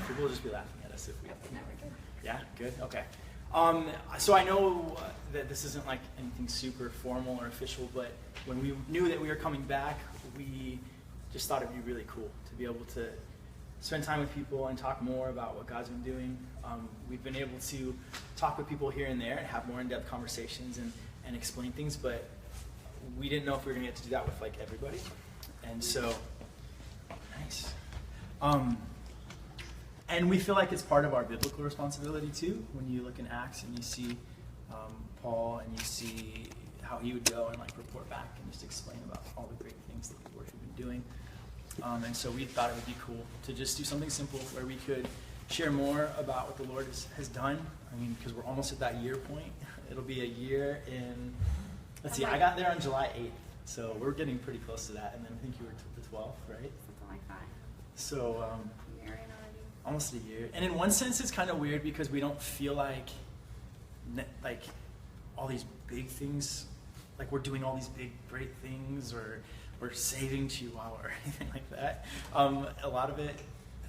People will just be laughing at us if we. Yeah, good, okay. So I know that this isn't like anything super formal or official, but when we knew that we were coming back, we just thought it'd be really cool to be able to spend time with people and talk more about what God's been doing. We've been able to talk with people here and there and have more in-depth conversations and explain things, but we didn't know if we were going to get to do that with like everybody. And so, nice. And we feel like it's part of our biblical responsibility too. When you look in Acts and you see Paul and you see how he would go and like report back and just explain about all the great things that the Lord had been doing. And so we thought it would be cool to just do something simple where we could share more about what the Lord has done. I mean, because we're almost at that year point. It'll be a year in, let's see, I got there on July 8th. So we're getting pretty close to that. And then I think you were the 12th, right? Something like that. So Married already. almost a year. And in one sense, it's kind of weird because we don't feel like all these big things, like we're doing all these big, great things, or we're saving Chihuahua or anything like that. A lot of it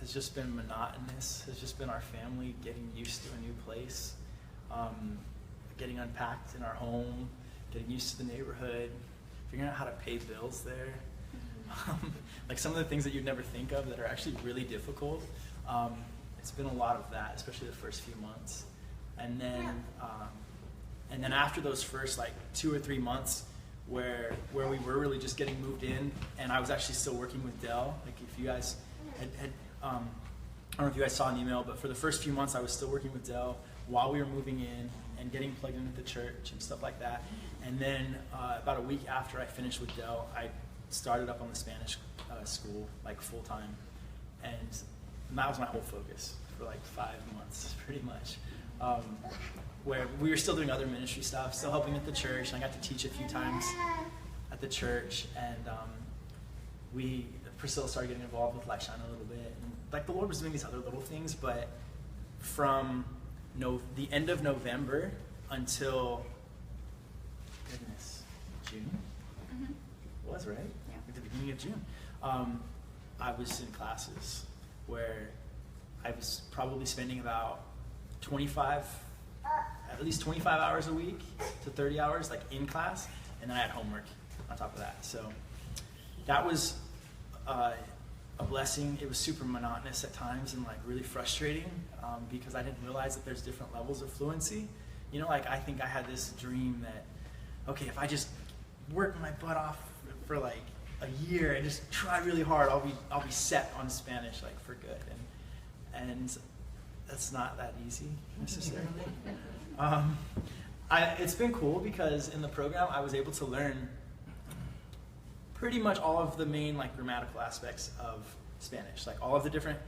has just been monotonous, has just been our family getting used to a new place, getting unpacked in our home, getting used to the neighborhood, figuring out how to pay bills there. Like some of the things that you'd never think of that are actually really difficult. It's been a lot of that, especially the first few months. And then after those first like 2 or 3 months where we were really just getting moved in, and I was actually still working with Dell. Like if you guys had I don't know if you guys saw an email, but for the first few months I was still working with Dell while we were moving in and getting plugged in with the church and stuff like that. And then about a week after I finished with Dell, I started up on the Spanish school like full time, and that was my whole focus for like 5 months pretty much. Where we were still doing other ministry stuff, still helping at the church, and I got to teach a few times at the church, and Priscilla started getting involved with Lightshine a little bit, and like the Lord was doing these other little things, but from the end of November until June, it was right? Yeah. At the beginning of June, I was in classes where I was probably spending about at least 25 hours a week to 30 hours like in class, and then I had homework on top of that. So that was a blessing. It was super monotonous at times and like really frustrating because I didn't realize that there's different levels of fluency. You know, like I think I had this dream that, okay, if I just work my butt off for like a year and just try really hard, I'll be set on Spanish like for good. And that's not that easy necessarily. It's been cool because in the program I was able to learn pretty much all of the main like grammatical aspects of Spanish, like all of the different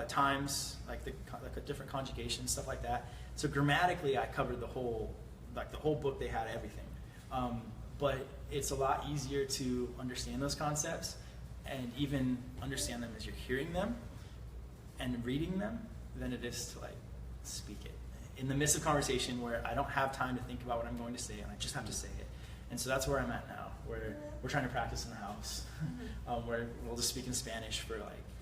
times, like the different conjugations, stuff like that. So grammatically, I covered the whole book. They had everything, but it's a lot easier to understand those concepts and even understand them as you're hearing them and reading them than it is to like speak it in the midst of conversation where I don't have time to think about what I'm going to say and I just have to say it. And so that's where I'm at now, where we're trying to practice in the house, where we'll just speak in Spanish for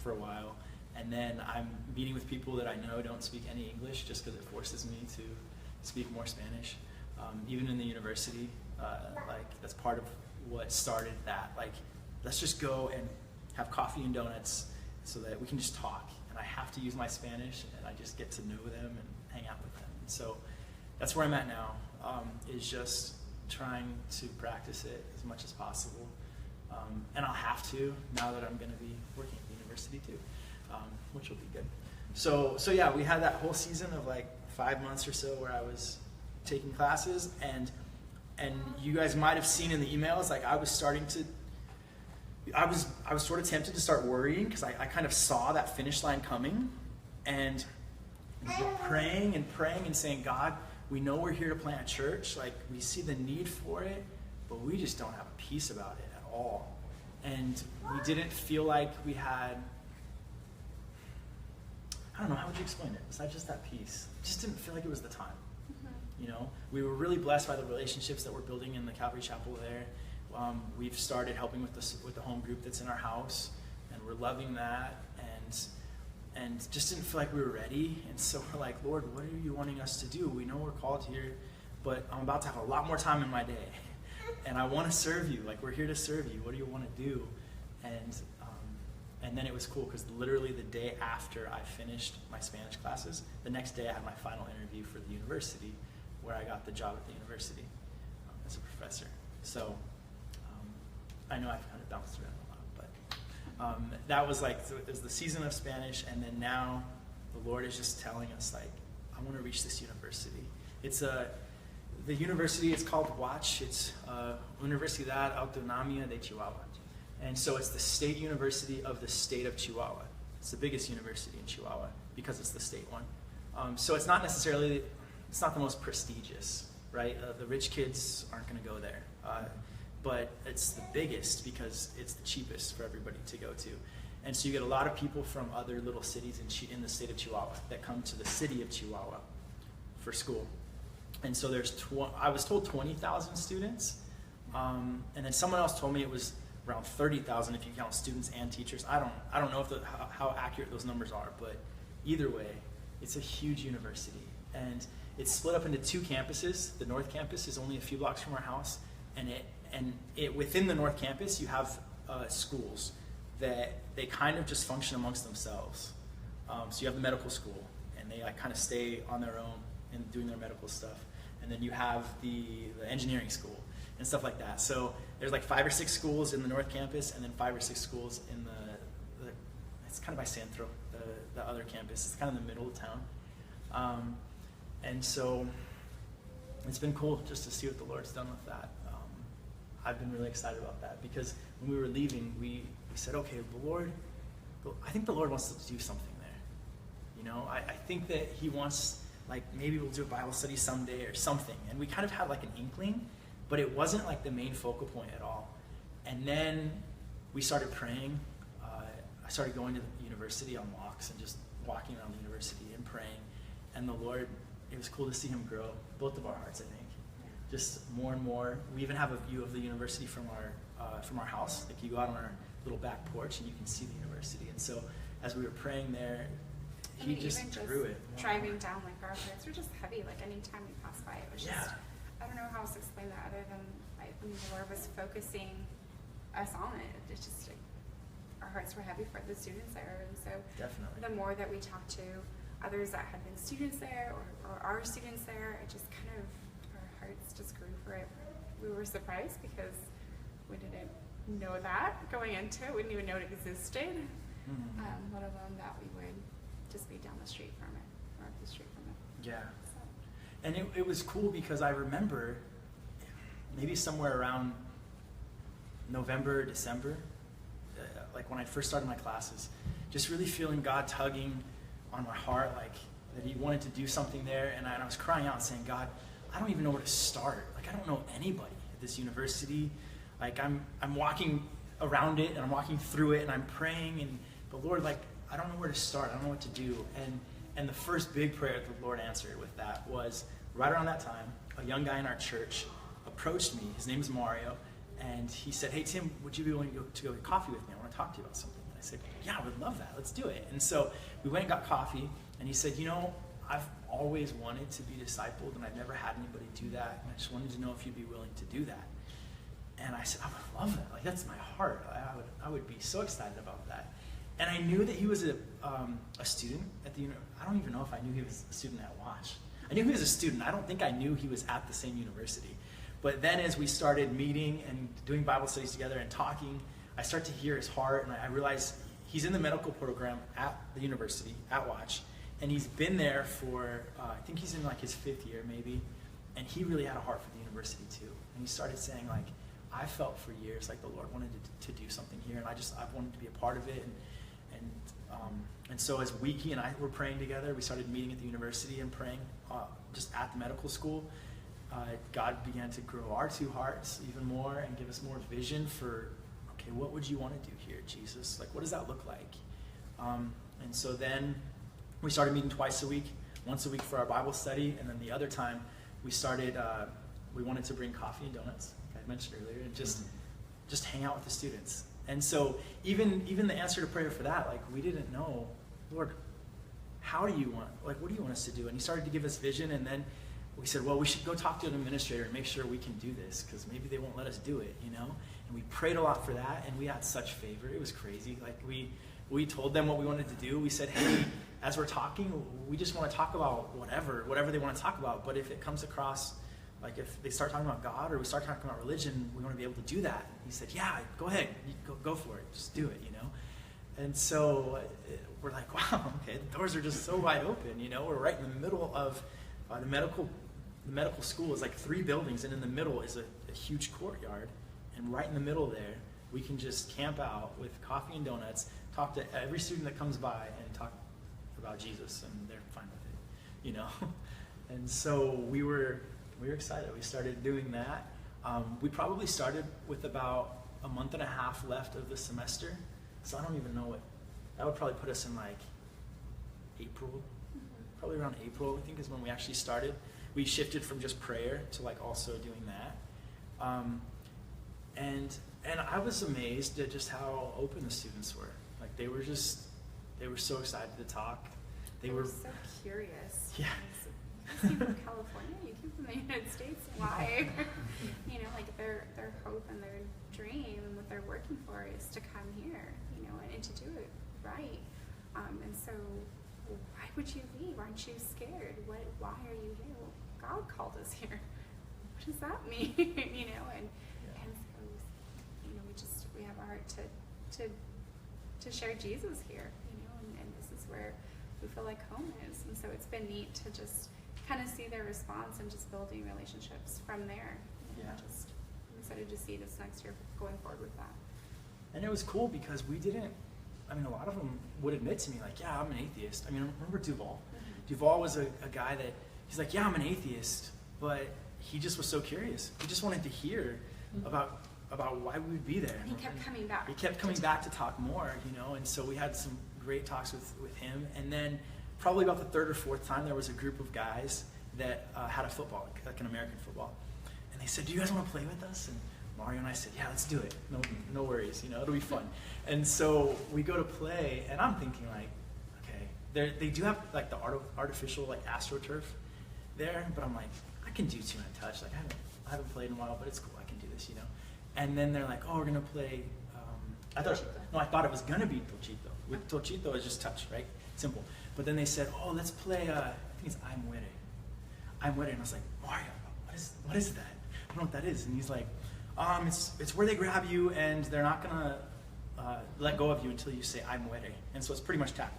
a while, and then I'm meeting with people that I know don't speak any English just because it forces me to speak more Spanish. Even in the university, like that's part of what started that. Like, let's just go and have coffee and donuts so that we can just talk. And I have to use my Spanish, and I just get to know them and hang out with them. And so that's where I'm at now, is just trying to practice it as much as possible. And I'll have to now that I'm going to be working at the university too, which will be good. So yeah, we had that whole season of like 5 months or so where I was taking classes, and you guys might have seen in the emails, like I was sort of tempted to start worrying because I kind of saw that finish line coming, and we're praying and saying, God, we know we're here to plant a church, like we see the need for it, but we just don't have a peace about it at all. And we didn't feel like we had, I don't know, how would you explain it? Besides just that peace, it just didn't feel like it was the time. You know, we were really blessed by the relationships that we're building in the Calvary Chapel there. We've started helping with the home group that's in our house, and we're loving that. and just didn't feel like we were ready. And so we're like, Lord, what are you wanting us to do? We know we're called here, but I'm about to have a lot more time in my day. And I want to serve you. Like, we're here to serve you. What do you want to do? And then it was cool because literally the day after I finished my Spanish classes, the next day I had my final interview for the university, where I got the job at the university as a professor. So I know I've kind of bounced around a lot, but that was like, it was the season of Spanish, and then now the Lord is just telling us, like, I want to reach this university. The university is called WACH. It's Universidad Autónoma de Chihuahua. And so it's the state university of the state of Chihuahua. It's the biggest university in Chihuahua because it's the state one. So it's not necessarily, it's not the most prestigious, right? The rich kids aren't going to go there. But it's the biggest because it's the cheapest for everybody to go to. And so you get a lot of people from other little cities in the state of Chihuahua that come to the city of Chihuahua for school. And so I was told 20,000 students. And then someone else told me it was around 30,000 if you count students and teachers. I don't know how accurate those numbers are, but either way, it's a huge university. And it's split up into two campuses. The North Campus is only a few blocks from our house, and within the North Campus, you have schools that they kind of just function amongst themselves. So you have the medical school, and they kind of stay on their own and doing their medical stuff. And then you have the engineering school and stuff like that. So there's like 5 or 6 schools in the North Campus, and then 5 or 6 schools in it's kind of by Santro, the other campus. It's kind of in the middle of town. And so it's been cool just to see what the Lord's done with that. I've been really excited about that because when we were leaving, we said, okay, I think the Lord wants to do something there. You know, I think that he wants, like, maybe we'll do a Bible study someday or something. And we kind of had like an inkling, but it wasn't like the main focal point at all. And then we started praying. I started going to the university on walks and just walking around the university and praying. And the Lord, it was cool to see him grow, both of our hearts, I think. Just more and more. We even have a view of the university from our house. Like, you go out on our little back porch and you can see the university. And so as we were praying there, he just grew it. Driving down, like, our hearts were just heavy. Like, anytime we passed by, it was just, I don't know how else to explain that other than, like, when the Lord was focusing us on it. It's just, like, our hearts were heavy for the students there. And so Definitely. The more that we talked to others that had been students there or our students there, it just kind of, our hearts just grew for it. We were surprised because we didn't know that going into it. We didn't even know it existed, let alone that we would just be down the street from it, or up the street from it. Yeah. So. And it was cool because I remember maybe somewhere around November, December, like when I first started my classes, just really feeling God tugging on my heart, like that he wanted to do something there. And I was crying out and saying, God, I don't even know where to start. Like, I don't know anybody at this university. Like, I'm walking around it and I'm walking through it and I'm praying, but Lord, like, I don't know where to start. I don't know what to do. And the first big prayer that the Lord answered with that was right around that time, a young guy in our church approached me. His name is Mario. And he said, hey, Tim, would you be willing to go get coffee with me? I want to talk to you about something. And I said, yeah, I would love that. Let's do it. And so we went and got coffee. And he said, you know, I've always wanted to be discipled, and I've never had anybody do that. And I just wanted to know if you'd be willing to do that. And I said, I would love that. Like, that's my heart. I would be so excited about that. And I knew that he was a student at the university. I don't even know if I knew he was a student at WACH. I knew he was a student. I don't think I knew he was at the same university. But then as we started meeting and doing Bible studies together and talking, I start to hear his heart, and I realize he's in the medical program at the university, at WACH, and he's been there for, I think he's in like his 5th year maybe, and he really had a heart for the university too. And he started saying, like, I felt for years like the Lord wanted to do something here, and I wanted to be a part of it. And so as he and I were praying together, we started meeting at the university and praying just at the medical school. God began to grow our two hearts even more and give us more vision for, okay, what would you want to do here, Jesus? Like, what does that look like? And so then we started meeting twice a week, once a week for our Bible study, and then the other time we started, we wanted to bring coffee and donuts, like I mentioned earlier, and just hang out with the students. And so even the answer to prayer for that, like, we didn't know, Lord, what do you want us to do? And he started to give us vision, and then we said, well, we should go talk to an administrator and make sure we can do this, because maybe they won't let us do it, you know? And we prayed a lot for that, and we had such favor. It was crazy. Like, we told them what we wanted to do. We said, hey, as we're talking, we just want to talk about whatever they want to talk about. But if it comes across, like if they start talking about God or we start talking about religion, we want to be able to do that. He said, yeah, go ahead. Go for it. Just do it, you know? And so we're like, wow, okay, the doors are just so wide open, you know? We're right in the middle of the medical school is like 3 buildings, and in the middle is a huge courtyard. And right in the middle there, we can just camp out with coffee and donuts, talk to every student that comes by, and talk about Jesus, and they're fine with it, you know? And so we were excited. We started doing that. We probably started with about a month and a half left of the semester, so I don't even know that would probably put us in like April, probably around April, I think, is when we actually started. We shifted from just prayer to like also doing that. And I was amazed at just how open the students were. Like they were so excited to talk. They were so curious. Yeah. You came from California, you came from the United States, why? You know, like their hope and their dream and what they're working for is to come here, you know, and to do it right. And so why would you leave? Aren't you scared? Why are you here? Well, God called us here. What does that mean? You know, and so, you know, we have a heart to share Jesus here, you know, and this is where we feel like home is. And so it's been neat to just kind of see their response and just building relationships from there. You know, just I'm excited to see this next year going forward with that. And it was cool because a lot of them would admit to me, like, yeah, I'm an atheist. I mean, remember Duval? Mm-hmm. Duval was a guy that, he's like, yeah, I'm an atheist, but he just was so curious. He just wanted to hear about why we would be there. And he kept coming back. He kept coming back to talk more, you know, and so we had some great talks with him. And then probably about the 3rd or 4th time, there was a group of guys that had a football, like an American football. And they said, do you guys want to play with us? And Mario and I said, yeah, let's do it. No worries, you know, it'll be fun. And so we go to play, and I'm thinking like, okay, they do have like the artificial like AstroTurf there, but I'm like, I can do 2-hand touch. Like I haven't played in a while, but it's cool. I can do this, you know. And then they're like, oh, we're gonna play. I thought it was gonna be Tochito. With Tochito, it's just touch, right? Simple. But then they said, oh, let's play. I think it's I'm Muere. I'm Muere, and I was like, Mario, what is that? I don't know what that is. And he's like, it's where they grab you and they're not gonna let go of you until you say I'm Muere. And so it's pretty much tackle.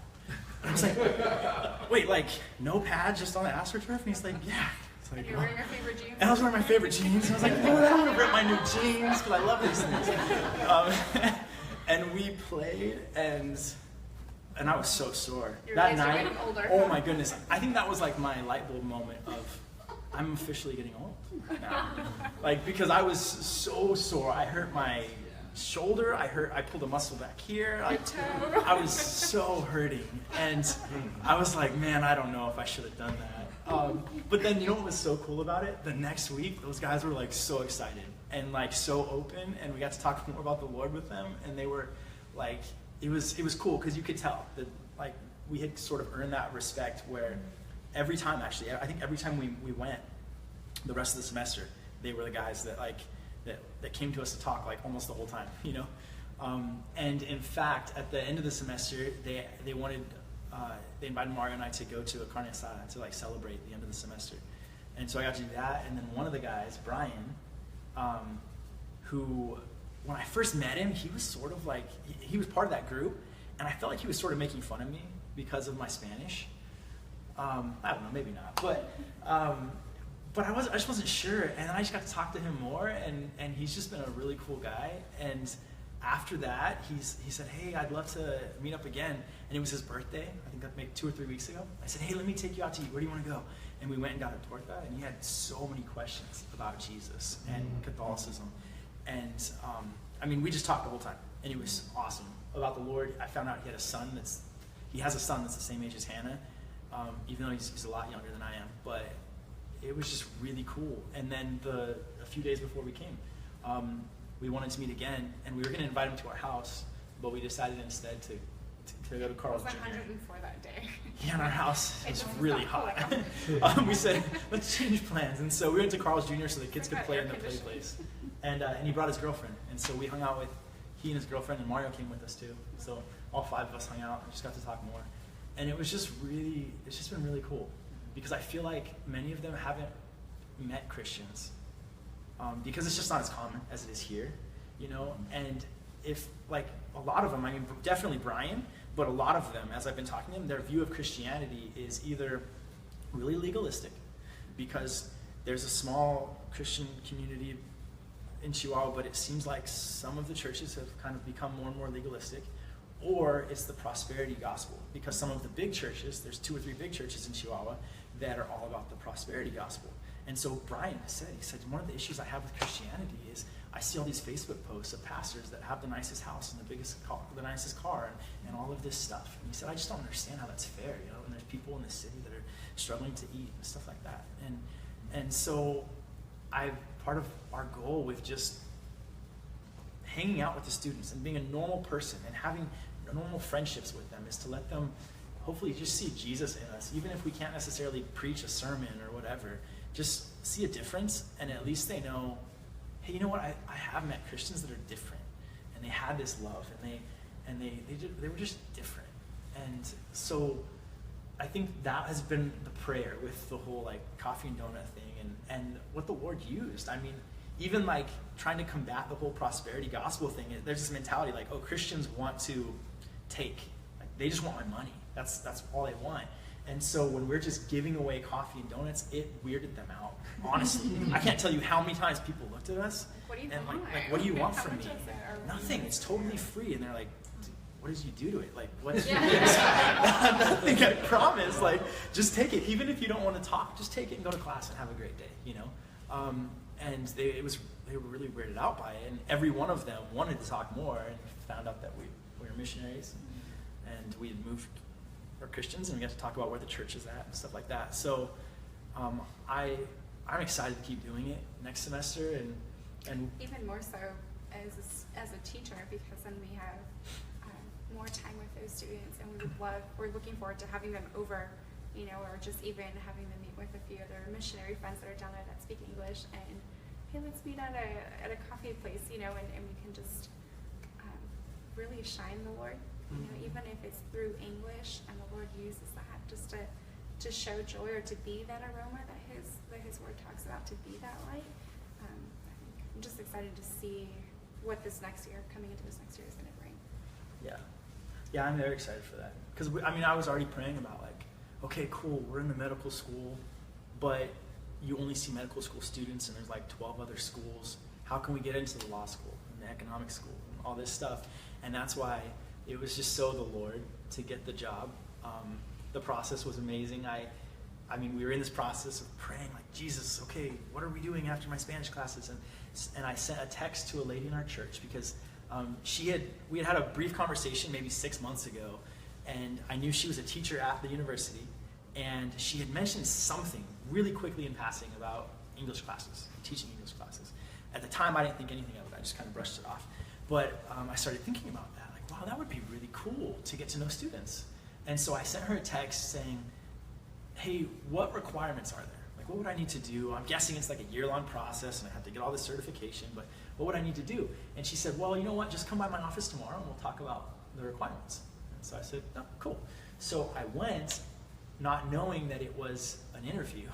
And I was like, wait, like no pad, just on the AstroTurf? And he's like, yeah. Like, and you're wearing your favorite jeans? And I was wearing my favorite jeans. And I was like, no, I don't want to rip my new jeans because I love these things. And we played, and I was so sore. That night, oh my goodness. I think that was like my light bulb moment of, I'm officially getting old now. Like, because I was so sore. I hurt my shoulder. I pulled a muscle back here. I was so hurting. And I was like, man, I don't know if I should have done that. But then, you know what was so cool about it? The next week, those guys were like so excited and like so open, and we got to talk more about the Lord with them, and they were like, it was cool because you could tell that like we had sort of earned that respect where every time, actually, I think every time we went the rest of the semester, they were the guys that like that came to us to talk like almost the whole time, you know. And in fact, at the end of the semester, they wanted. They invited Mario and I to go to a carne asada to like celebrate the end of the semester. And so I got to do that. And then one of the guys, Brian, who, when I first met him, he was sort of like, he was part of that group. And I felt like he was sort of making fun of me because of my Spanish. I don't know, maybe not. But I just wasn't sure. And then I just got to talk to him more. And he's just been a really cool guy. And after that, he said, hey, I'd love to meet up again. And it was his birthday, I think that maybe 2 or 3 weeks ago. I said, hey, let me take you out to eat. Where do you want to go? And we went and got a torta, and he had so many questions about Jesus and Catholicism. And I mean, we just talked the whole time, and it was awesome. About the Lord, I found out he has a son that's the same age as Hannah, even though he's a lot younger than I am. But it was just really cool. And then a few days before we came, we wanted to meet again, and we were going to invite him to our house, but we decided instead to to go to It Carl's was Jr. 104 that day. Yeah, in our house It it's was really not hot. We said, let's change plans. And so we went to Carl's Jr. so the kids could Forgot play air in the play conditioning. place. And he brought his girlfriend. And so we hung out with he and his girlfriend, and Mario came with us too. So all 5 of us hung out and just got to talk more. And it's just been really cool. Because I feel like many of them haven't met Christians. Because it's just not as common as it is here, you know? And if, like, a lot of them, I mean, definitely Brian, but a lot of them, as I've been talking to them, their view of Christianity is either really legalistic, because there's a small Christian community in Chihuahua, but it seems like some of the churches have kind of become more and more legalistic, or it's the prosperity gospel, because some of the big churches, there's 2 or 3 big churches in Chihuahua that are all about the prosperity gospel. And so Brian said, one of the issues I have with Christianity is I see all these Facebook posts of pastors that have the nicest house and the nicest car and all of this stuff. And he said, I just don't understand how that's fair, you know, and there's people in the city that are struggling to eat and stuff like that. And so part of our goal with just hanging out with the students and being a normal person and having normal friendships with them is to let them hopefully just see Jesus in us, even if we can't necessarily preach a sermon or whatever. Just see a difference, and at least they know, hey, you know what? I have met Christians that are different, and they had this love, and they were just different. And so I think that has been the prayer with the whole like coffee and donut thing, and what the Lord used. I mean, even like trying to combat the whole prosperity gospel thing, there's this mentality like, oh, Christians want to take, like they just want my money. That's all they want. And so when we're just giving away coffee and donuts, it weirded them out. Honestly, I can't tell you how many times people looked at us What do you and want? like, what do you want How from much me? is it? Or Nothing. It's totally free. And they're like, what did you do to it? Like, what? Yeah. Nothing. I promise. Like, just take it. Even if you don't want to talk, just take it and go to class and have a great day. You know. And they were really weirded out by it. And every one of them wanted to talk more and found out that we were missionaries and we had moved. Or Christians, and we got to talk about where the church is at and stuff like that. So I'm excited to keep doing it next semester, and even more so as a teacher, because then we have more time with those students, and we're looking forward to having them over, you know, or just even having them meet with a few other missionary friends that are down there that speak English, and hey, let's meet at a coffee place, you know, and we can just really shine the Lord. You know, even if it's through English, and the Lord uses that just to show joy or to be that aroma that His Word talks about, to be that light. I think I'm just excited to see what this next year, coming into this next year, is going to bring. Yeah, I'm very excited for that. Because I was already praying about like, okay, cool, we're in the medical school, but you only see medical school students, and there's like 12 other schools. How can we get into the law school and the economic school and all this stuff? And that's why it was just so the Lord to get the job. The process was amazing. I mean, we were in this process of praying, like, Jesus, okay, what are we doing after my Spanish classes? And I sent a text to a lady in our church because we had a brief conversation maybe 6 months ago, and I knew she was a teacher at the university, and she had mentioned something really quickly in passing about English classes, teaching English classes. At the time, I didn't think anything of it. I just kind of brushed it off. But I started thinking about that. Like, wow, that would be really cool to get to know students. And so I sent her a text saying, hey, what requirements are there? Like, what would I need to do? I'm guessing it's like a year-long process, and I have to get all this certification, but what would I need to do? And she said, well, you know what? Just come by my office tomorrow, and we'll talk about the requirements. And so I said, oh, cool. So I went, not knowing that it was an interview,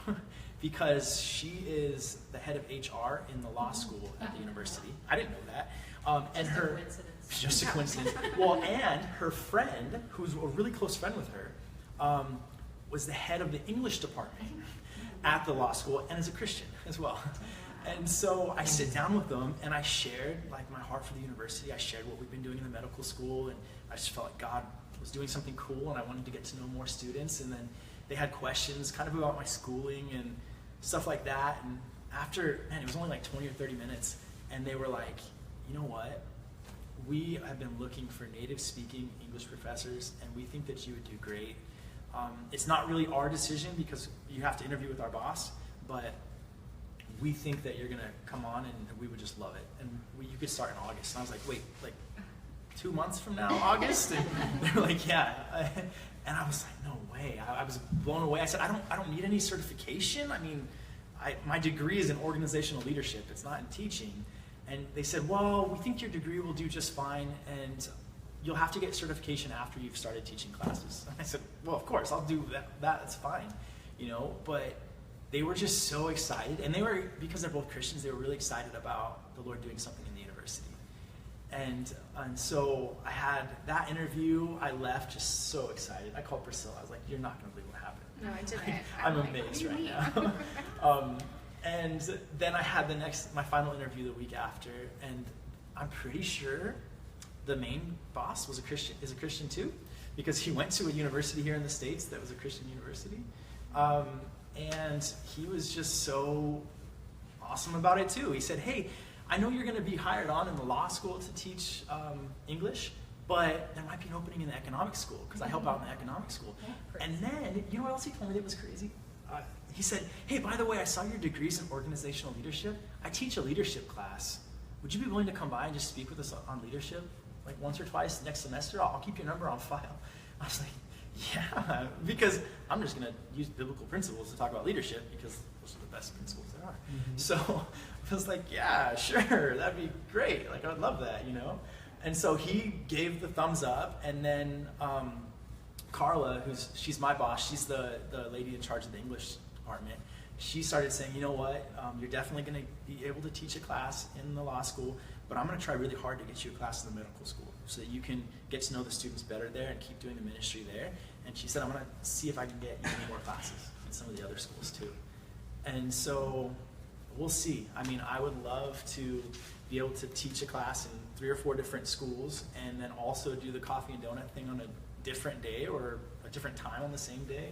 because she is the head of HR in the law school at the university. I didn't know that. And Just a her, coincidence. just a coincidence. Well, and her friend, who's a really close friend with her, was the head of the English department at the law school, and is a Christian as well. And so I sit down with them, and I shared like my heart for the university. I shared what we've been doing in the medical school, and I just felt like God was doing something cool, and I wanted to get to know more students. And then they had questions kind of about my schooling and stuff like that. And after, man, it was only like 20 or 30 minutes, and they were like, you know what? We have been looking for native-speaking English professors, and we think that you would do great. It's not really our decision because you have to interview with our boss, but we think that you're going to come on and we would just love it. And you could start in August. And I was like, wait, like 2 months from now, August? And they were like, yeah. And I was like, no way. I was blown away. I said, I don't need any certification. I mean, my degree is in organizational leadership. It's not in teaching. And they said, well, we think your degree will do just fine, and you'll have to get certification after you've started teaching classes. And I said, well, of course, I'll do that. That's fine, you know. But they were just so excited, and they were, because they're both Christians, they were really excited about the Lord doing something in the university. And so I had that interview. I left just so excited. I called Priscilla. I was like, you're not going to believe what happened. No, I didn't. I'm like, amazed right now. And then I had my final interview the week after, and I'm pretty sure the main boss is a Christian too, because he went to a university here in the States that was a Christian university. And he was just so awesome about it too. He said, hey, I know you're going to be hired on in the law school to teach English, but there might be an opening in the economic school, because I help out in the economic school. And then, you know what else he told me that was crazy? He said, hey, by the way, I saw your degrees in organizational leadership. I teach a leadership class. Would you be willing to come by and just speak with us on leadership, like once or twice next semester? I'll keep your number on file. I was like, yeah, because I'm just going to use biblical principles to talk about leadership, because those are the best principles there are. Mm-hmm. So I was like, yeah, sure, that'd be great. Like, I would love that, you know? And so he gave the thumbs up, and then Carla, she's my boss, she's the lady in charge of the English department, she started saying, you know what, you're definitely going to be able to teach a class in the law school, but I'm going to try really hard to get you a class in the medical school so that you can get to know the students better there and keep doing the ministry there. And she said, I'm going to see if I can get you more classes in some of the other schools too. And so we'll see. I mean, I would love to be able to teach a class in 3 or 4 different schools, and then also do the coffee and donut thing on a different day or a different time on the same day,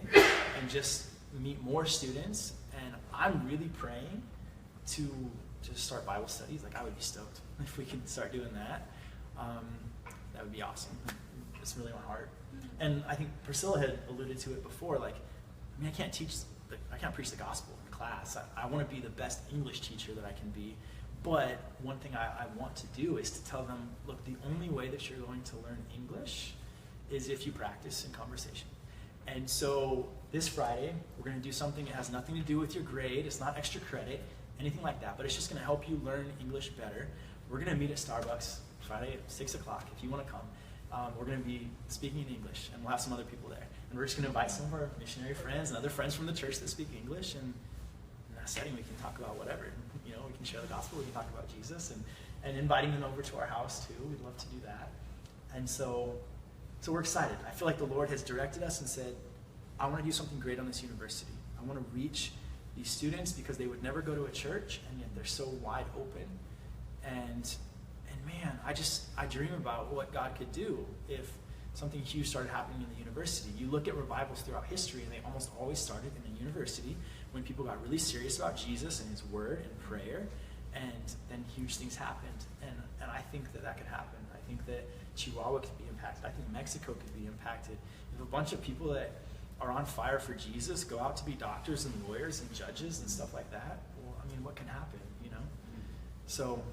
and just meet more students. And I'm really praying to start Bible studies. Like, I would be stoked if we could start doing that. That would be awesome. It's really my heart. And I think Priscilla had alluded to it before. Like, I mean, I can't preach the gospel in class. I want to be the best English teacher that I can be. But one thing I want to do is to tell them, look, the only way that you're going to learn English is if you practice in conversation. And so this Friday, we're going to do something that has nothing to do with your grade. It's not extra credit, anything like that, but it's just going to help you learn English better. We're going to meet at Starbucks Friday at 6 o'clock if you want to come. We're going to be speaking in English, and we'll have some other people there. And we're just going to invite some of our missionary friends and other friends from the church that speak English, and in that setting we can talk about whatever. You know, we can share the gospel, we can talk about Jesus, and inviting them over to our house too. We'd love to do that. And so we're excited. I feel like the Lord has directed us and said, I want to do something great on this university. I want to reach these students because they would never go to a church, and yet they're so wide open. And man, I dream about what God could do if something huge started happening in the university. You look at revivals throughout history, and they almost always started in a university when people got really serious about Jesus and his word and prayer, and then huge things happened. And I think that could happen. I think that Chihuahua could be impacted. I think Mexico could be impacted. If a bunch of people that are on fire for Jesus go out to be doctors and lawyers and judges and stuff like that, well, I mean, what can happen, you know? So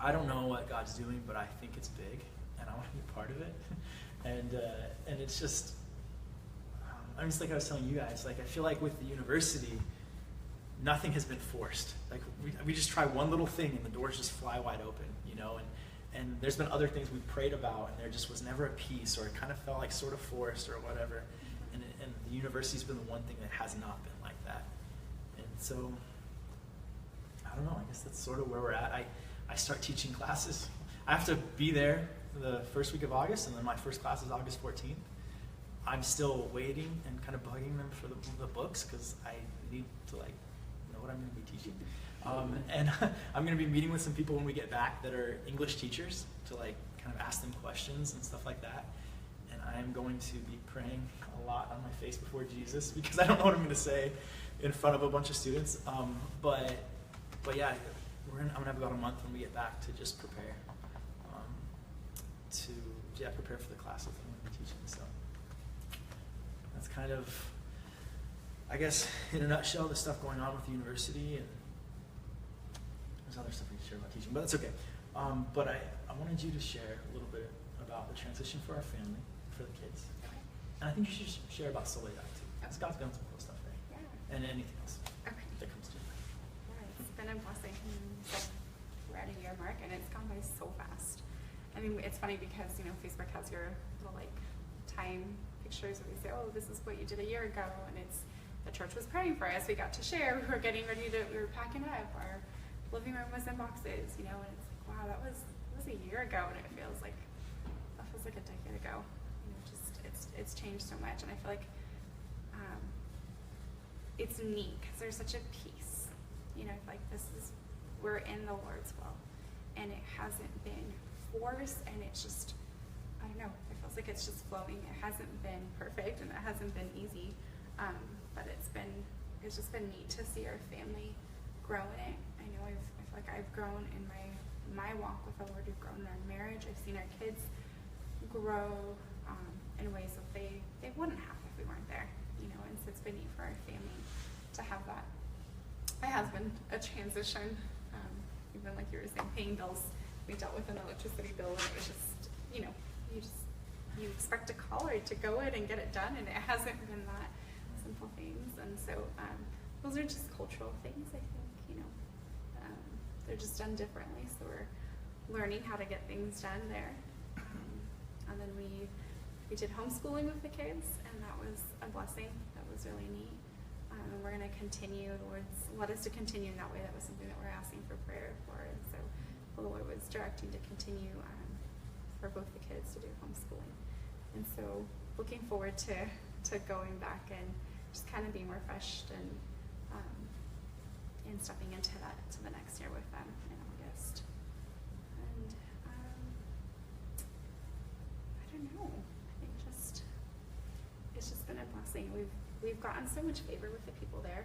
I don't know what God's doing, but I think it's big, and I want to be a part of it. And it's just, I mean, it's like I was telling you guys, like, I feel like with the university, nothing has been forced. Like, we just try one little thing, and the doors just fly wide open, you know? And there's been other things we prayed about, and there just was never a peace, or it kind of felt like sort of forced or whatever. And the university's been the one thing that has not been like that. And so, I don't know, I guess that's sort of where we're at. I start teaching classes. I have to be there the first week of August, and then my first class is August 14th. I'm still waiting and kind of bugging them for the books, because I need to know what I'm going to be teaching. And I'm going to be meeting with some people when we get back that are English teachers to kind of ask them questions and stuff like that. And I'm going to be praying a lot on my face before Jesus, because I don't know what I'm going to say in front of a bunch of students. But yeah, I'm going to have about a month when we get back to just prepare, prepare for the classes that I'm going to be teaching. So that's kind of, I guess, in a nutshell, the stuff going on with the university, and there's other stuff we can share about teaching, but that's okay. But I wanted you to share a little bit about the transition for our family, for the kids. Okay. And I think you should share about Soledad too. Because God's done some cool stuff there. Yeah. And anything else Okay. that comes to mind. Yeah, it's been a blessing. So we're at a year mark, and it's gone by so fast. I mean, it's funny because, you know, Facebook has your little, like, time pictures where they say, oh, this is what you did a year ago, and it's, the church was praying for us. We got to share. We were getting ready to, we were packing up. Our living room was in boxes, you know, and it's like, wow, that was a year ago, and it feels like, that feels like a decade ago. You know, just, it's changed so much, and I feel like, it's neat because there's such a peace. You know, like we're in the Lord's will, and it hasn't been forced, and it's just, I don't know, it feels like it's just flowing. It hasn't been perfect, and it hasn't been easy, but it's just been neat to see our family grow in it. I know I feel like I've grown in my walk with the Lord. We've grown in our marriage. I've seen our kids grow in ways that they wouldn't have if we weren't there. You know, and so it's been neat for our family to have that. It has been a transition, even like you were saying, paying bills. We dealt with an electricity bill, and it was just, you know, you expect a caller to go in and get it done, and it hasn't been that simple things. And so those are just cultural things, I think, you know. They're just done differently, so we're learning how to get things done there. And then we did homeschooling with the kids, and that was a blessing. That was really neat. And we're going to continue. The Lord's led us to continue in that way. That was something that we're asking for prayer for. And so the Lord was directing to continue for both the kids to do homeschooling. And so looking forward to going back and just kind of being refreshed and stepping into the next year with them in August. And I don't know. I think it's just been a blessing. We've gotten so much favor with the people there.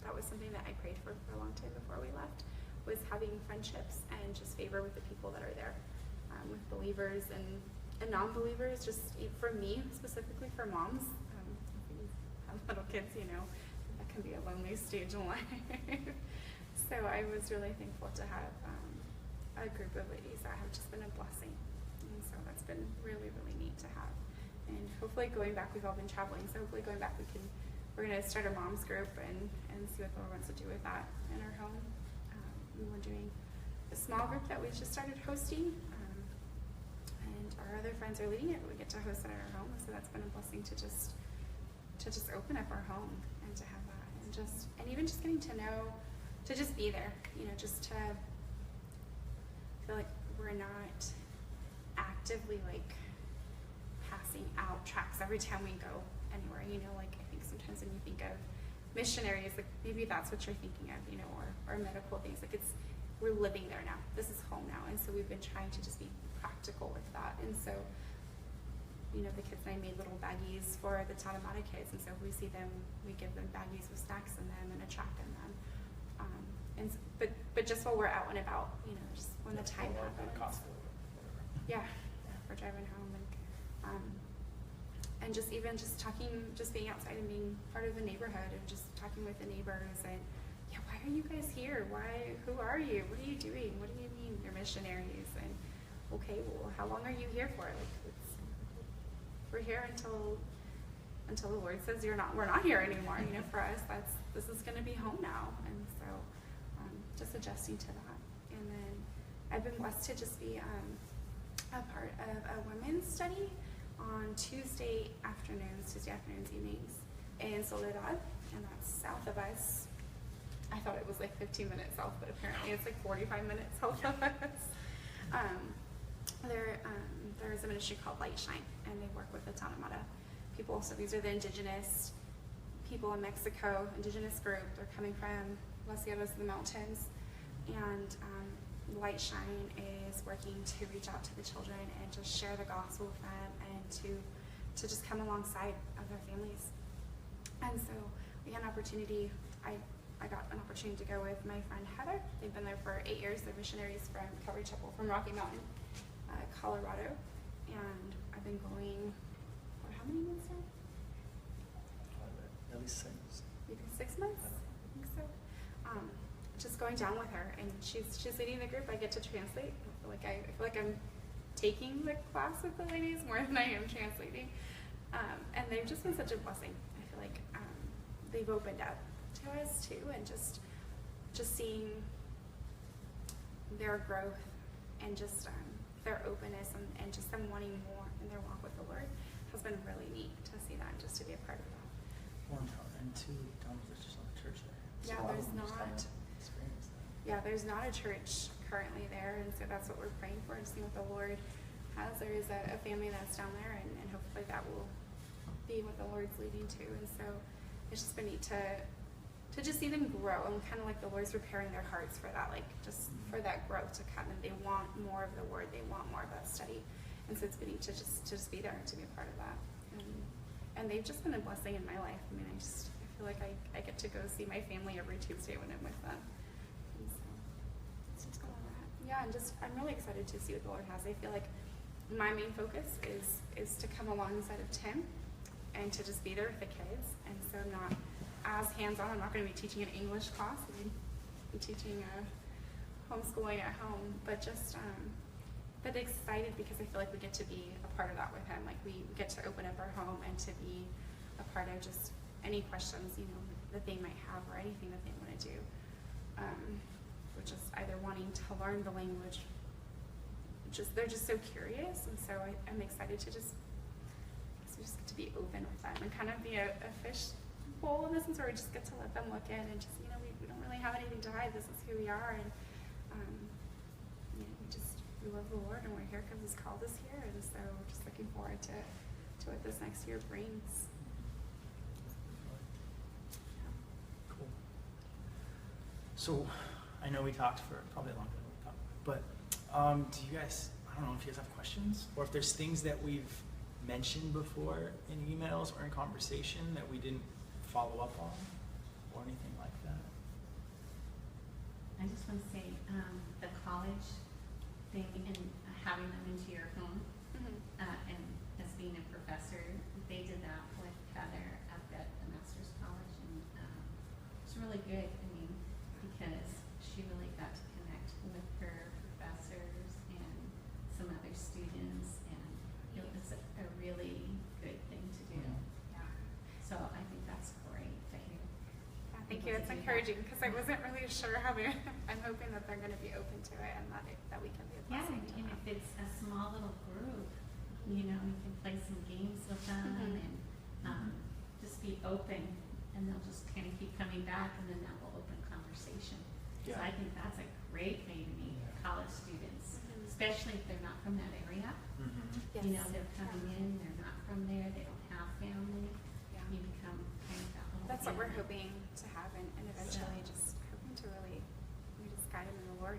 That was something that I prayed for a long time before we left, was having friendships and just favor with the people that are there, with believers and non-believers. Just for me, specifically for moms, who have little kids, you know, that can be a lonely stage in life. So I was really thankful to have a group of ladies that have just been a blessing. And so that's been really, really neat to have. And hopefully going back, we've all been traveling, so hopefully going back we're going to start a mom's group and see what the Lord wants to do with that in our home. We're doing a small group that we just started hosting, and our other friends are leading it, but we get to host it at our home, so that's been a blessing to just open up our home and to have that, and even just getting to know, to just be there, you know, just to feel like we're not actively like passing out tracts every time we go anywhere, you know, like I think sometimes when you think of missionaries, like maybe that's what you're thinking of, you know, or medical things, like we're living there now, this is home now, and so we've been trying to just be practical with that. And so, you know, the kids and I made little baggies for the Tatamata kids, and so if we see them, we give them baggies with snacks in them and a tract in them. But just while we're out and about, you know, just when the time happens. Yeah, we're driving home, and just talking, just being outside and being part of the neighborhood, and just talking with the neighbors, and yeah, why are you guys here? Who are you? What are you doing? What do you mean you're missionaries? And okay, well, how long are you here for? Like, we're here until the Lord says we're not here anymore. You know, for us, this is going to be home now, and so just adjusting to that. And then I've been blessed to just be a part of a women's study on Tuesday afternoons, evenings in Soledad, and that's south of us. I thought it was like 15 minutes south, but apparently it's like 45 minutes south of us. There is a ministry called Light Shine, and they work with the Tatamata people. So these are the indigenous people in Mexico, indigenous group. They're coming from Las Sierras of the mountains, and Light Shine is working to reach out to the children and just share the gospel with them, and to just come alongside of their families. And so we had an opportunity. I got an opportunity to go with my friend Heather. They've been there for 8 years. They're missionaries from Calvary Chapel from Rocky Mountain, Colorado, and I've been going for how many months now? At least 6. Maybe 6 months. I think so. just going down with her, and she's leading the group. I get to translate. I feel like I'm taking the class with the ladies more than I am translating, and they've just been such a blessing. I feel like they've opened up to us too, and just seeing their growth and just their openness and just them wanting more in their walk with the Lord has been really neat to see that and just to be a part of that. And two, there's just not a church there. So Yeah, a lot of there's them just not. haven't experienced that. Yeah, there's not a church currently there, and so that's what we're praying for, to see what the Lord has. There is a family that's down there, and hopefully that will be what the Lord's leading to. And so it's just been neat to just see them grow, and kind of like the Lord's preparing their hearts for that, like just for that growth to come, and they want more of the Word, they want more of that study. And so it's been neat to just be there and to be a part of that. And they've just been a blessing in my life. I mean, I feel like I get to go see my family every Tuesday when I'm with them. And so it's just all that. Yeah, and I'm really excited to see what the Lord has. I feel like my main focus is to come alongside of Tim and to just be there with the kids. And so not as hands-on. I'm not going to be teaching an English class. I'm teaching homeschooling at home, but just but excited because I feel like we get to be a part of that with him. Like we get to open up our home and to be a part of just any questions, that they might have or anything that they want to do. Which is either wanting to learn the language, they're just so curious, and so I'm excited to just get to be open with them and kind of be a fish bowl in this sense, where we just get to let them look in and just, we don't really have anything to hide. This is who we are, and we love the Lord, and we're here because He's called us here, and so we're just looking forward to what this next year brings. Cool. So, I know we talked for probably longer than we thought, but do you guys, I don't know if you guys have questions, or if there's things that we've mentioned before in emails or in conversation that we didn't follow up on, or anything like that? I just want to say the college thing and having them into your home, and as being a professor, they did that with Heather at the master's college, and it's really good. I mean, because she really got to connect with her professors and some other students, and it was a really good thing to do. Yeah. So I think that's great to hear. Thank you. It's encouraging because I wasn't really sure how they're. I'm hoping that they're going to be open to it, and that we can be a blessing. Yeah, and if it's a small little group, you can play some games with them and just be open, and they'll just kind of keep coming back, and then that will open conversation. Yeah. So I think that's a great way to meet college students, especially if they're not from that area. Yes. They're coming in, they're not from there, they don't have family. Yeah. You become kind of that little That's what we're family. hoping to have, and eventually just hoping to really, we just guide them in the Lord.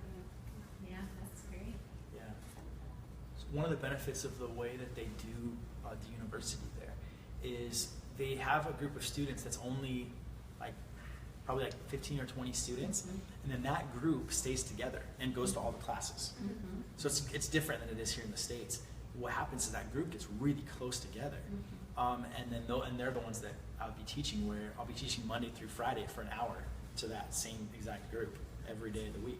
Yeah, that's great. Yeah. So one of the benefits of the way that they do the university there is they have a group of students that's only probably 15 or 20 students, and then that group stays together and goes to all the classes. So it's different than it is here in the States. What happens is that group gets really close together, and then they're the ones that I'll be teaching. Where I'll be teaching Monday through Friday for an hour to that same exact group every day of the week.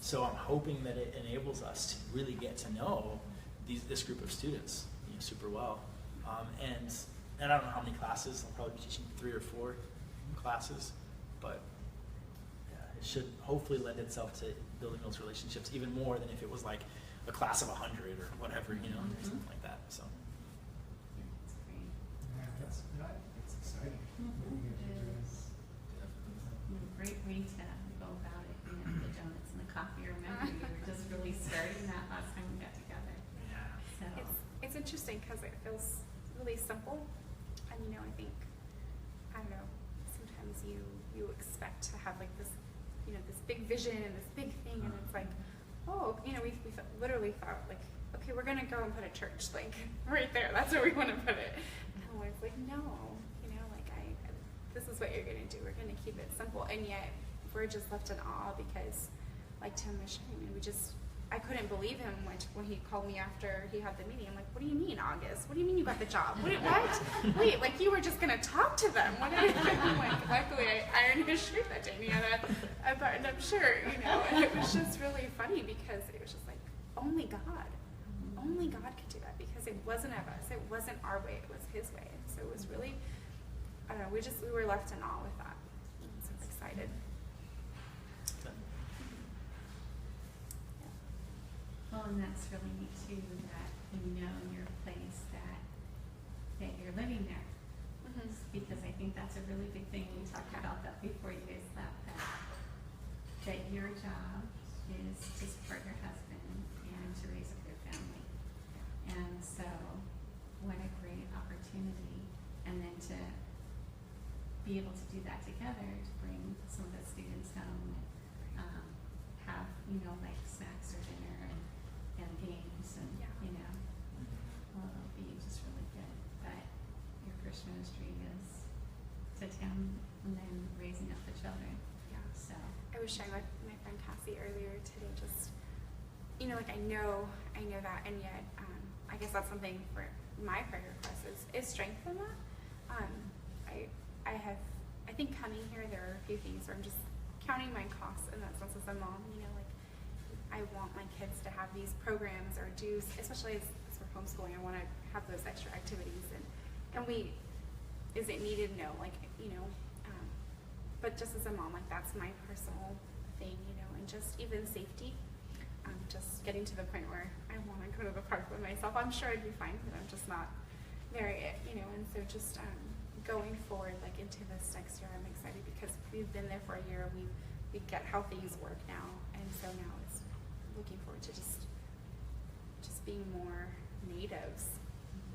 So I'm hoping that it enables us to really get to know this group of students super well. And I don't know how many classes. I'll probably be teaching 3 or 4 classes, but yeah, it should hopefully lend itself to building those relationships even more than if it was like a class of 100 or whatever, or something like that. So Yeah, that's great. It's exciting. Great way to go about it, the donuts and the coffee. I remember you were just really starting that last time we got together. yeah. So It's interesting because it feels really simple, and I think, I don't know, sometimes you expect to have this, this big vision and this big thing, and it's like, oh, we literally thought okay, we're gonna go and put a church right there. That's where we want to put it. And the Lord's like, no, this is what you're gonna do. We're gonna keep it simple, and yet we're just left in awe because, like Tim was sharing, I couldn't believe him when he called me after he had the meeting. I'm like, what do you mean, August? What do you mean you got the job? What? Wait, like you were just gonna talk to them? What did I'm like, luckily I ironed his shirt that day and he had a buttoned-up shirt, you know. And it was just really funny because it was just like, only God could do that because it wasn't of us. It wasn't our way. It was His way. And so it was really, I don't know. We were left in awe with that. So I'm excited. Well, and that's really neat too, that you know in your place that you're living there. Mm-hmm. Because I think that's a really big thing. We talked about that before you guys left, that your job is to support your husband and to raise up your family. And so what a great opportunity. And then to be able to do that together, to bring some of the students home and have, you know, like snacks or dinner and games and, Yeah. you know, well, it'll be just really good. But your first ministry is to town and then raising up the children. Yeah. So, I was sharing with my friend Cassie earlier today, just, you know, like I know that, and yet, I guess that's something for my prayer request is strength in that. I think coming here, there are a few things where I'm just counting my costs in that sense as a mom, you know, like I want my kids to have these programs or do, especially as we're homeschooling, I want to have those extra activities and is it needed? No, like, you know, but just as a mom, like that's my personal thing, you know, and just even safety, just getting to the point where I want to go to the park by myself. I'm sure I'd be fine, but I'm just not there yet, you know, and so just going forward, like into this next year, I'm excited because we've been there for a year. We get how things work now, and so now it's looking forward to just being more natives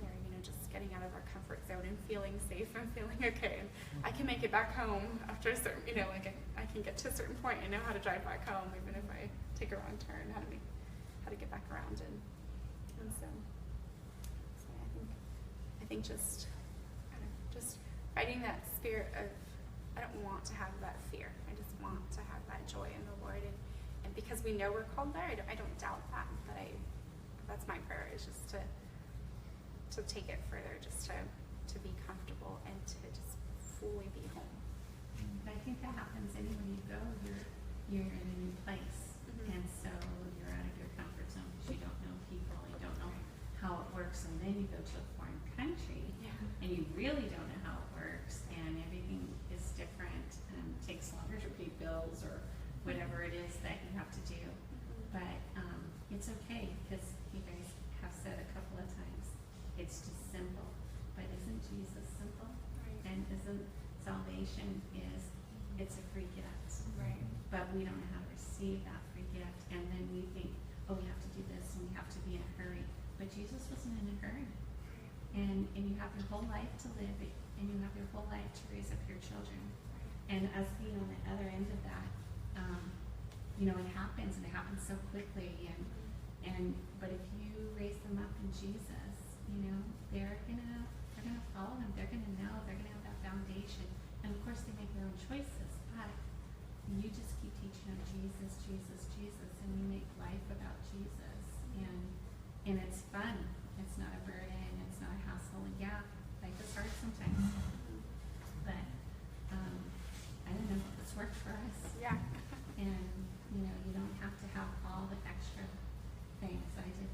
there, you know, just getting out of our comfort zone and feeling safe and feeling okay. And I can make it back home after a certain, you know, like I can get to a certain point and know how to drive back home, even if I take a wrong turn, how to get back around, and so I think just fighting that spirit of, I don't want to have that fear. I just want to have that joy in the Lord, and because we know we're called there, I don't doubt that, but that's my prayer, is just to take it further, just to be comfortable and to just fully be home. but I think that happens anywhere you go. You're in a new place, Mhm. and so you're out of your comfort zone because you don't know people, you don't know how it works, and then you go to a foreign country, Yeah. and you really don't know how it works, and everything is different, and takes longer to pay bills or whatever it is that you have to do. But it's okay, because you guys have said a couple of times, it's just simple. But isn't Jesus simple? Right. And isn't salvation it's a free gift. Right. But we don't know how to receive that free gift, and then we think, oh, we have to do this and we have to be in a hurry. But Jesus wasn't in a hurry. And you have your whole life to live, and you have your whole life to raise up your children. And us being on the other end of that, you know, it happens, and it happens so quickly. But if you raise them up in Jesus, you know, they're gonna follow him. They're gonna know. They're gonna have that foundation. And of course, they make their own choices. But you just keep teaching them Jesus, Jesus, Jesus, and you make life about Jesus. And it's fun. It's not a burden. It's not a hassle. And yeah, life is hard sometimes. But I don't know, this worked for us. Yeah. And you know, you don't have to have all the extra things. I did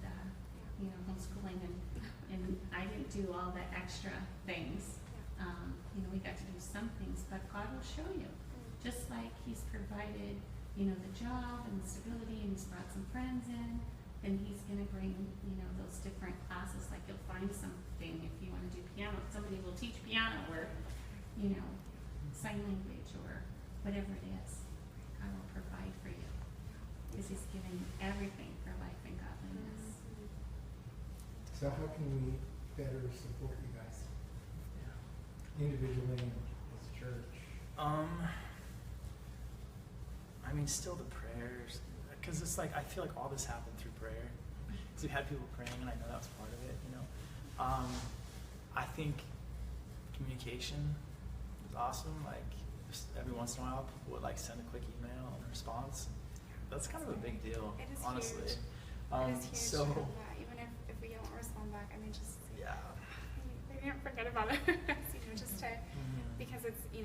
you know, homeschooling, and I didn't do all the extra things. You know, we got to do some things, but God will show you. Just like He's provided, you know, the job and the stability, and He's brought some friends in, then He's going to bring, you know, those different classes. Like you'll find something if you want to do piano. Somebody will teach piano, or, you know, sign language, or whatever it is. God will provide for you, because He's given everything for life and godliness. So how can we better support you guys individually and as a church? I mean, still the prayers, because it's like I feel like all this happened through prayer. Because we had people praying, and I know that was part of it. You know, I think communication is awesome. Like just every once in a while, people would like send a quick email and a response. That's kind of a big deal, It is honestly. huge. It is huge So that even if we don't respond back, I mean, just yeah. they didn't forget about us, just to, because it's, you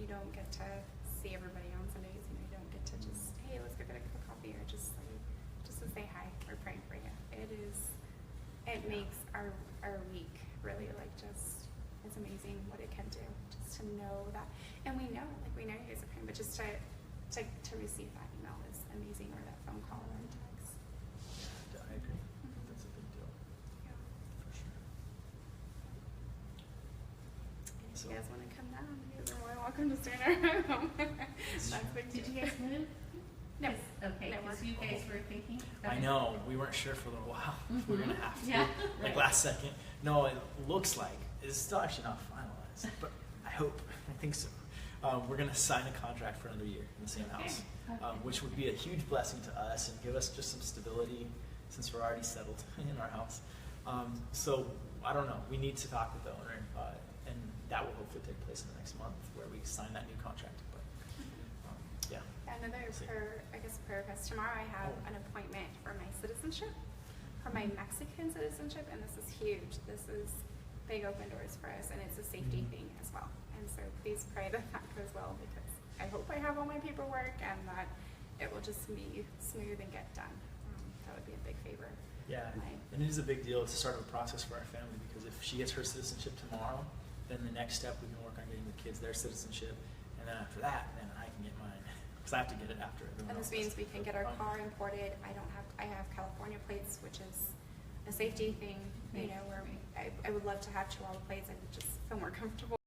don't get to see everybody on Sundays, you don't get to just, hey, let's go get a cup of coffee, or just to say hi, we're praying for you. It makes our week really it's amazing what it can do, just to know that, and we know you guys are praying, but just to receive that email is amazing, or that phone call or text. Yeah, I agree. That's a big deal. Yeah. For sure. And if So- you guys want to come down, you guys are more than welcome to stay in our home. That's a big Did deal. you guys move? No. Okay, No, because we're- you guys were thinking. I know, we weren't sure for a little while if we were gonna have to, Yeah, like right. last second. No, it looks like, it's still actually not finalized, but I think so. We're gonna sign a contract for another year in the same house, Okay. which would be a huge blessing to us and give us just some stability since we're already settled in our house. So, I don't know, we need to talk with the owner, and that will hopefully take place in the next month where we sign that new contract, but, yeah. Another See. prayer request. Tomorrow I have Oh. an appointment for my citizenship, for my Mexican citizenship, and this is huge. This is big open doors for us, and it's a safety Mhm. thing as well. And so please pray that that goes well, because I hope I have all my paperwork and that it will just be smooth and get done. That would be a big favor. Yeah, Right. and it is a big deal. It's a start of a process for our family, because if she gets her citizenship tomorrow, then the next step we can work on getting the kids their citizenship, and then after that, then I can get mine, because I have to get it after everyone And else this means does. we can get our car imported. I have California plates, which is a safety thing, where I would love to have Chihuahua plates. I would just feel more comfortable